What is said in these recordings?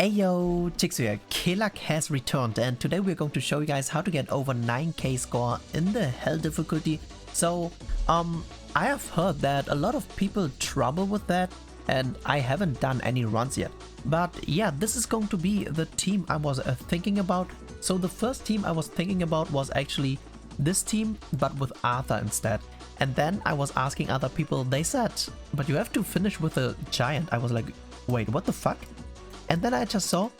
Ayo, Chiksua, KELAK has returned, and today we're going to show you guys how to get over 9k score in the Hell difficulty. So, I have heard that a lot of people trouble with that, and I haven't done any runs yet. But yeah, this is going to be the team I was thinking about. So the first team I was thinking about was actually this team, but with Arthur instead. And then I was asking other people, they said, but you have to finish with a giant. I was like, wait, what the fuck? And then I just saw,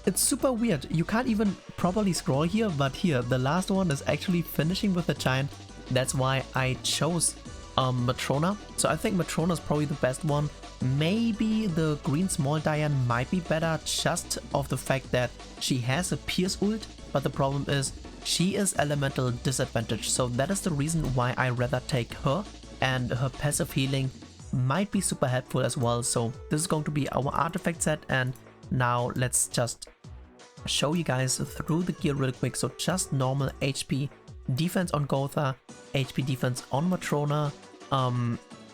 it's super weird. You can't even properly scroll here, but here, the last one is actually finishing with a giant. That's why I chose Matrona. So I think Matrona is probably the best one. Maybe the green small Diane might be better just of the fact that she has a Pierce ult, but the problem is she is elemental disadvantage. So that is the reason why I rather take her, and her passive healing might be super helpful as well. So this is going to be our artifact set, and now let's just show you guys through the gear real quick. So just normal HP defense on Gotha, HP defense on Matrona,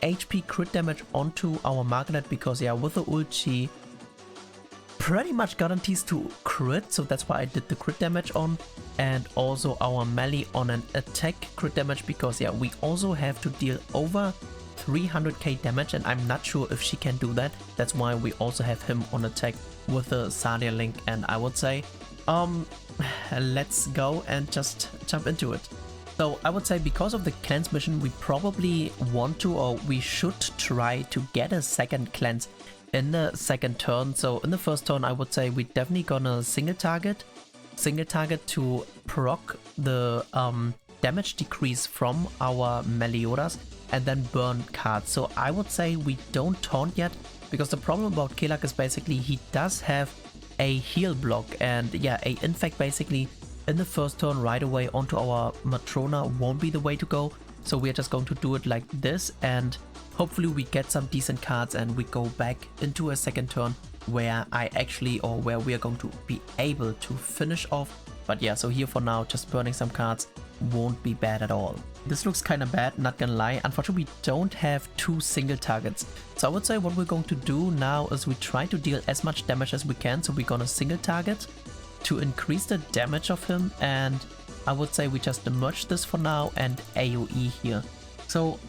HP crit damage onto our Margaret, because yeah, with the ult she pretty much guarantees to crit, so that's why I did the crit damage on, and also our melee on an attack crit damage, because yeah, we also have to deal over 300k damage, and I'm not sure if she can do that. That's why we also have him on attack with the Sadia link. And I would say let's go and just jump into it. So I would say because of the cleanse mission, we probably want to, or we should try to get a second cleanse in the second turn. So in the first turn, I would say we're definitely gonna single target to proc the damage decrease from our Meliodas, and then burn cards. So I would say we don't taunt yet, because the problem about KELAK is basically he does have a heal block, and yeah, a infect basically in the first turn right away onto our Matrona won't be the way to go. So we are just going to do it like this, and hopefully we get some decent cards and we go back into a second turn where where we are going to be able to finish off. But yeah, so here for now, just burning some cards won't be bad at all. This looks kind of bad, not gonna lie. Unfortunately, we don't have two single targets. So I would say what we're going to do now is we try to deal as much damage as we can. So we're gonna single target to increase the damage of him, and I would say we just merge this for now and AoE here. So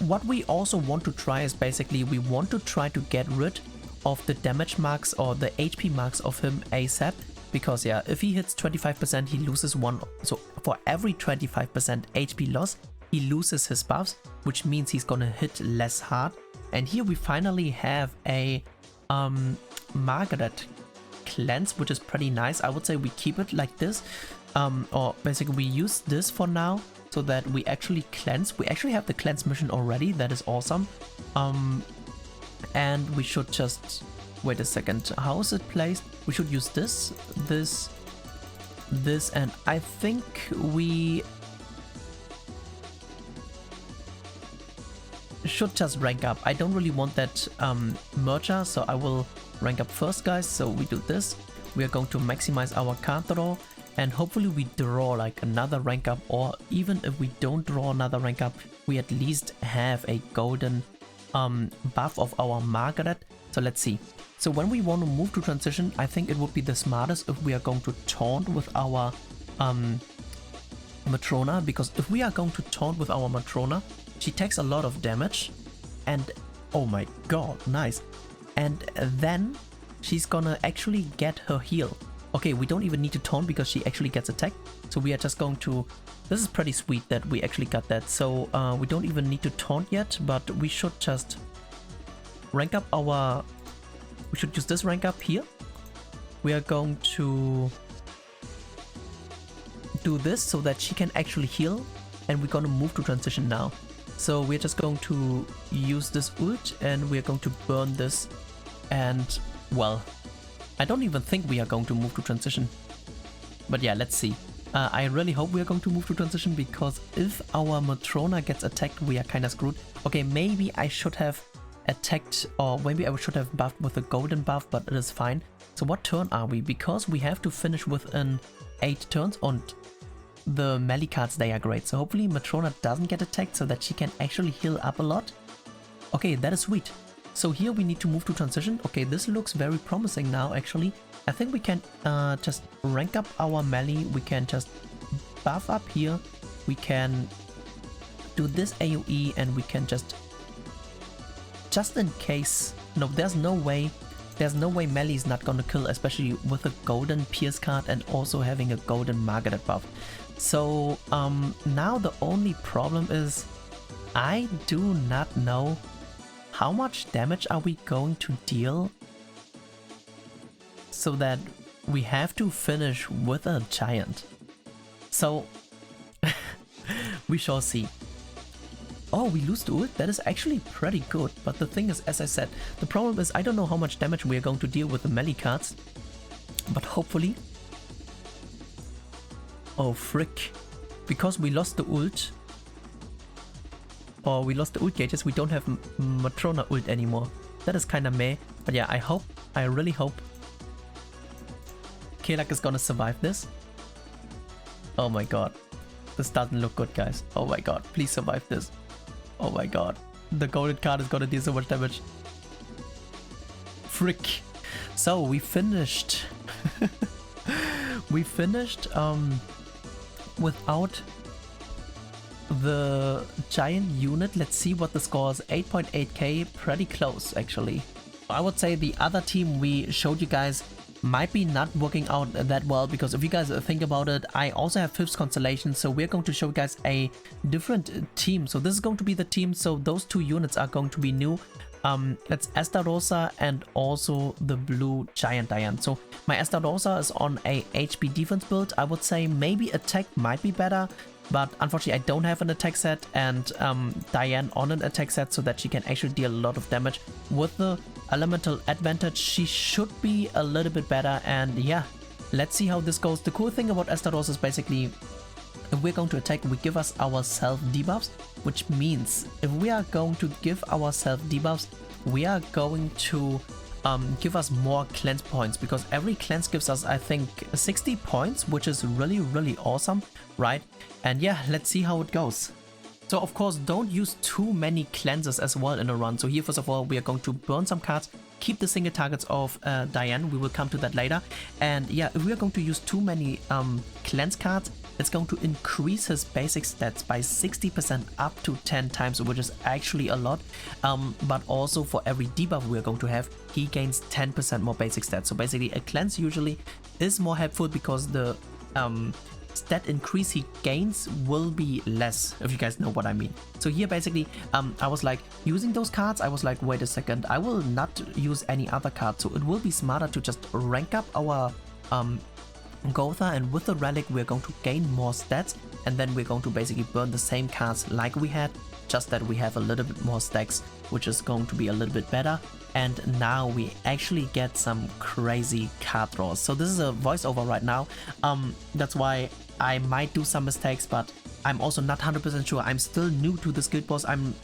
what we also want to try is basically we want to try to get rid of the damage marks or the HP marks of him ASAP. Because yeah, if he hits 25%, he loses one. So for every 25% HP loss, he loses his buffs, which means he's gonna hit less hard. And here we finally have a Margaret cleanse, which is pretty nice. I would say we keep it like this, or basically we use this for now so that we actually cleanse. We actually have the cleanse mission already. That is awesome. And we should just wait a second. How is it placed? We should use this, and I think we should just rank up. I don't really want that merger, so I will rank up first, guys. So we do this. We are going to maximize our card draw, and hopefully we draw like another rank up, or even if we don't draw another rank up, we at least have a golden buff of our Margaret. So let's see. So when we want to move to transition, I think it would be the smartest if we are going to taunt with our Matrona, because if we are going to taunt with our Matrona, she takes a lot of damage, and oh my god, nice. And then she's gonna actually get her heal. Okay, we don't even need to taunt because she actually gets attacked. So we are just going to, this is pretty sweet that we actually got that. So we don't even need to taunt yet, but we should just rank up our, we should use this rank up here. We are going to do this so that she can actually heal, and we're going to move to transition now. So we're just going to use this ult, and we're going to burn this, and well, I don't even think we are going to move to transition. But yeah, let's see. I really hope we are going to move to transition, because if our Matrona gets attacked, we are kind of screwed. Okay, maybe I should have attacked, or maybe I should have buffed with a golden buff, but it is fine. So what turn are we? Because we have to finish within 8 turns, and the melee cards, they are great. So hopefully Matrona doesn't get attacked so that she can actually heal up a lot. Okay, that is sweet. So here we need to move to transition. Okay, this looks very promising now actually. I think we can just rank up our melee. We can just buff up here. We can do this AoE and we can just in case. No, there's no way melee is not gonna kill, especially with a golden pierce card and also having a golden Margaret buff. So now the only problem is I do not know how much damage are we going to deal so that we have to finish with a giant. So we shall see. Oh, we lose the ult? That is actually pretty good. But the thing is, as I said, the problem is I don't know how much damage we are going to deal with the melee cards. But hopefully... Oh, frick. Because we lost the ult. Or we lost the ult gauges, we don't have Matrona ult anymore. That is kinda meh. But yeah, I really hope KELAK is gonna survive this. Oh my god. This doesn't look good, guys. Oh my god, please survive this. Oh my god. The golden card is gonna deal so much damage. Frick. So we finished. We finished without the giant unit. Let's see what the score is. 8.8k, pretty close actually. I would say the other team we showed you guys might be not working out that well, because if you guys think about it, I also have 5th constellation, so we're going to show you guys a different team. So this is going to be the team, so those 2 units are going to be new. It's Estarossa and also the blue giant Diane. So my Estarossa is on a HP defense build. I would say maybe attack might be better, but unfortunately I don't have an attack set, and Diane on an attack set so that she can actually deal a lot of damage. With the elemental advantage, she should be a little bit better, and yeah, let's see how this goes. The cool thing about Estarossa is basically if we're going to attack, we give us ourselves debuffs, which means if we are going to give ourselves debuffs, we are going to give us more cleanse points, because every cleanse gives us, I think, 60 points, which is really awesome, right? And yeah, let's see how it goes. So of course, don't use too many cleanses as well in a run. So here, first of all, we are going to burn some cards, keep the single targets of Diane. We will come to that later. And yeah, if we are going to use too many cleanse cards, it's going to increase his basic stats by 60% up to 10 times, which is actually a lot. But also for every debuff we're going to have, he gains 10% more basic stats. So basically a cleanse usually is more helpful because the stat increase he gains will be less, if you guys know what I mean. So here basically I was like using those cards, I was like, wait a second, I will not use any other card, so it will be smarter to just rank up our Gotha, and with the relic we're going to gain more stats, and then we're going to basically burn the same cards like we had, just that we have a little bit more stacks, which is going to be a little bit better. And now we actually get some crazy card draws. So this is a voiceover right now, that's why I might do some mistakes, but I'm also not 100% sure. I'm still new to this guild boss. I'm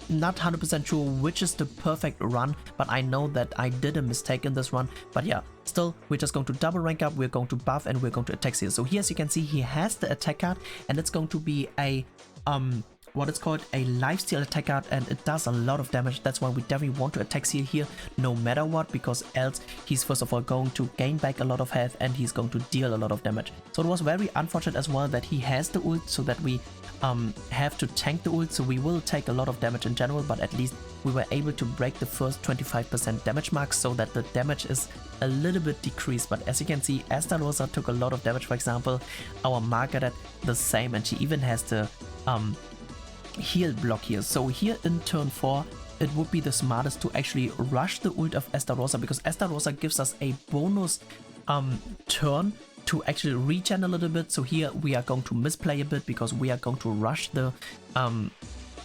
not 100% sure which is the perfect run, but I know that I did a mistake in this run. But yeah, still, we're just going to double rank up, we're going to buff, and we're going to attack here. So here, as you can see, he has the attack card, and it's going to be a what it's called, a lifesteal attack card, and it does a lot of damage. That's why we definitely want to attack seal here no matter what, because else he's first of all going to gain back a lot of health and he's going to deal a lot of damage. So it was very unfortunate as well that he has the ult, so that we have to tank the ult, so we will take a lot of damage in general, but at least we were able to break the first 25% damage mark, so that the damage is a little bit decreased. But as you can see, Estarossa took a lot of damage, for example. Our Margaret the same, and she even has the heal block here. So here in turn 4, it would be the smartest to actually rush the ult of Estarossa, because Estarossa gives us a bonus turn to actually regen a little bit. So here we are going to misplay a bit, because we are going to rush the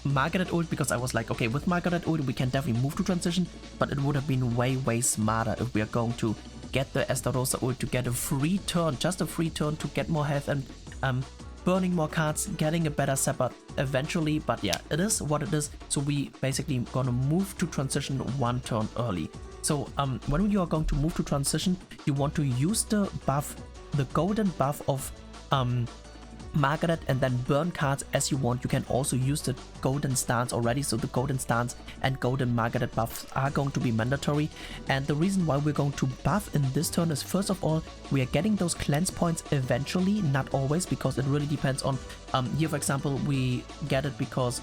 Margaret ult, because I was like, okay, with Margaret ult we can definitely move to transition, but it would have been way smarter if we are going to get the Estarossa ult to get a free turn, just a free turn to get more health and burning more cards, getting a better setup eventually. But yeah, it is what it is. So we basically gonna move to transition 1 turn early. So when you are going to move to transition, you want to use the buff, the golden buff of market it and then burn cards as you want. You can also use the golden stance already, so the golden stance and golden marketed buffs are going to be mandatory. And the reason why we're going to buff in this turn is, first of all, we are getting those cleanse points eventually, not always, because it really depends on here for example we get it because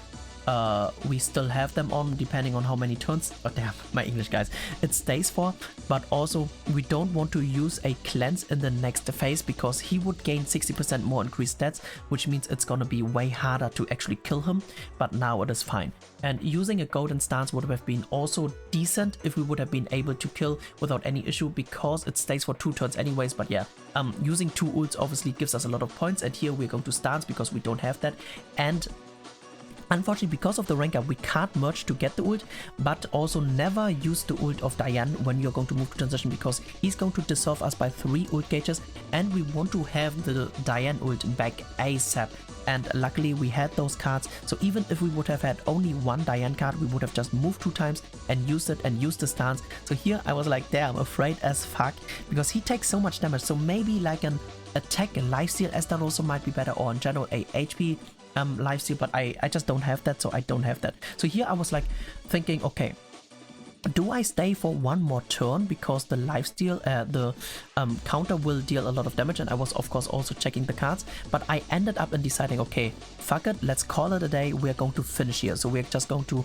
we still have them on depending on how many turns, oh damn, my English guys, it stays for. But also we don't want to use a cleanse in the next phase because he would gain 60% more increased stats, which means it's gonna be way harder to actually kill him, but now it is fine. And using a golden stance would have been also decent if we would have been able to kill without any issue, because it stays for 2 turns anyways. But yeah, using 2 ults obviously gives us a lot of points, and here we're going to stance because we don't have that. And unfortunately, because of the rank up, we can't merge to get the ult, but also never use the ult of Diane when you're going to move to transition, because he's going to dissolve us by 3 ult gauges, and we want to have the Diane ult back ASAP. And luckily we had those cards, so even if we would have had only 1 Diane card, we would have just moved 2 times and used it and used the stance. So here I was like, damn, afraid as fuck, because he takes so much damage. So maybe like an attack and lifesteal as that also might be better, or in general a HP lifesteal, but I just don't have that, so I don't have that. So here I was like thinking, okay, do I stay for 1 more turn because the lifesteal, the counter will deal a lot of damage, and I was of course also checking the cards, but I ended up in deciding, okay, fuck it, let's call it a day, we're going to finish here. So we're just going to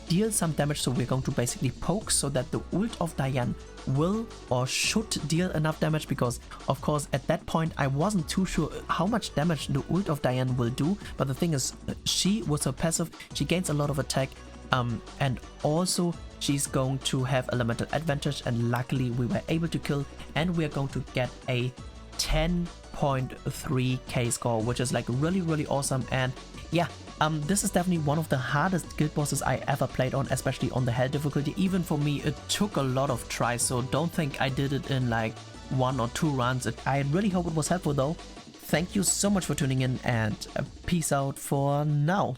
deal some damage, so we're going to basically poke so that the ult of Diane will or should deal enough damage, because of course at that point I wasn't too sure how much damage the ult of Diane will do. But the thing is, she with her passive, she gains a lot of attack, and also she's going to have elemental advantage, and luckily we were able to kill, and we're going to get a 10.3k score, which is like really awesome. And yeah, this is definitely one of the hardest guild bosses I ever played on, especially on the hell difficulty. Even for me, it took a lot of tries, so don't think I did it in like 1 or 2 runs. I really hope it was helpful though. Thank you so much for tuning in, and peace out for now.